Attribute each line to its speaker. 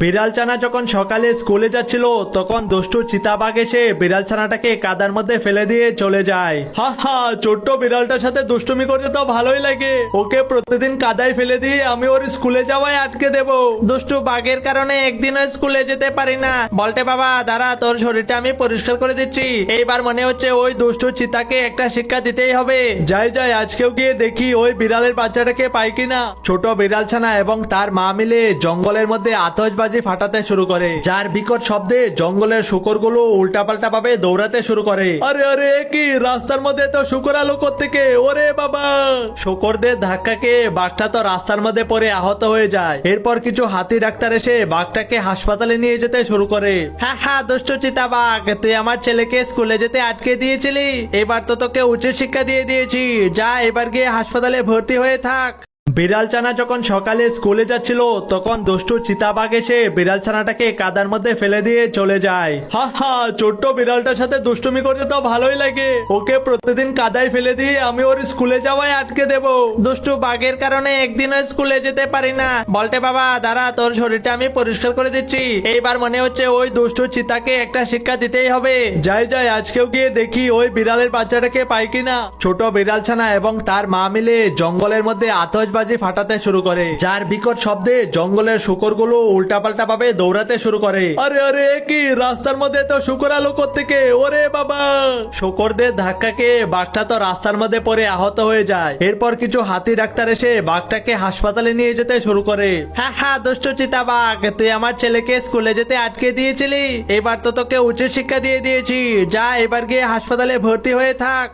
Speaker 1: বিড়াল ছানা যখন সকালে স্কুলে যাচ্ছিল তখন দুষ্টু চিতাবাঘ এসে বিড়াল ছানাটাকে কাদার মধ্যে ফেলে দিয়ে চলে যায়। হা হা, ছোট্ট বিড়ালটার সাথে দুষ্টুমি করতে তো ভালোই লাগে। ওকে প্রতিদিন কাদায় ফেলে দিয়ে আমি ওর স্কুলে যাওয়ায় আটকে দেব। দুষ্টু বাঘের কারণে একদিনও স্কুলে যেতে পারি না। বলতে বাবা দাঁড়া, তোর শরীরটা আমি পরিষ্কার করে দিচ্ছি। এইবার মনে হচ্ছে ওই দুষ্টু চিতাকে একটা শিক্ষা দিতেই হবে। যাই যাই, আজকেও গিয়ে দেখি ওই বিড়ালের বাচ্চাটাকে পাই কিনা। ছোট বিড়াল ছানা এবং তার মা মিলে জঙ্গলের মধ্যে আতশবাজি ফাটাতে শুরু করে, যার বিকট শব্দে জঙ্গলের শুকরগুলো উল্টাপাল্টা ভাবে দৌড়াতে শুরু করে। আরে আরে, কি রাস্তার মধ্যে তো শুকর আলো কোত্থেকে? ওরে বাবা! শুকরদের ধাক্কাকে বাঘটা তো রাস্তার মধ্যে পড়ে আহত হয়ে যায়। এরপর কিছু হাতি ডাক্তার এসে বাঘটাকে হাসপাতালে নিয়ে যেতে শুরু করে। হ্যাঁ হ্যাঁ, দুষ্ট চিতাবাঘ, তুই আমার ছেলেকে স্কুলে যেতে আটকে দিয়েছিলি। এবার তো তোকে উচিত শিক্ষা দিয়ে দিয়েছি। যা, এবার গিয়ে হাসপাতালে ভর্তি হয়ে থাক। বিড়াল ছানা যখন সকালে স্কুলে যাচ্ছিল তখন দুষ্টু চিতাবাঘ এসে বিড়াল ছানাটাকে কাদার মধ্যে ফেলে দিয়ে চলে যায়। হা হা, ছোট্ট বিড়ালটার সাথে দুষ্টুমি করতে তো ভালোই লাগে। ওকে প্রতিদিন কাদায় ফেলে দিয়ে আমি ওর স্কুলে যাওয়ায় আটকে দেব। দুষ্টু বাঘের কারণে একদিনও স্কুলে যেতে পারি না। বলতে বাবা দাঁড়া, তোর শরীরটা আমি পরিষ্কার করে দিচ্ছি। এইবার মনে হচ্ছে ওই দুষ্টু চিতাকে একটা শিক্ষা দিতেই হবে। যাই যাই, আজকেও গিয়ে দেখি ওই বিড়ালের বাচ্চাটাকে পাই কিনা। ছোট বিড়াল ছানা এবং তার মা মিলে জঙ্গলের মধ্যে আতশবাজি ফাটাতে শুরু করে, যার বিকট শব্দে জঙ্গলের শুকরগুলো উল্টাপাল্টা ভাবে দৌড়াতে শুরু করে। আরে আরে, কি রাস্তার মধ্যে তো শুকর আলো কোত্থেকে? ওরে বাবা! শুকরদের ধাক্কাকে বাঘটা তো রাস্তার মধ্যে পড়ে আহত হয়ে যায়। এরপর কিছু হাতি ডাক্তার এসে বাঘটাকে হাসপাতালে নিয়ে যেতে শুরু করে। হ্যাঁ হ্যাঁ, দুষ্ট চিতাবাঘ, তুই আমার ছেলেকে স্কুলে যেতে আটকে দিয়েছিলি। এবার তো তোকে উচিত শিক্ষা দিয়ে দিয়েছি। যা, এবার গিয়ে হাসপাতালে ভর্তি হয়ে থাক।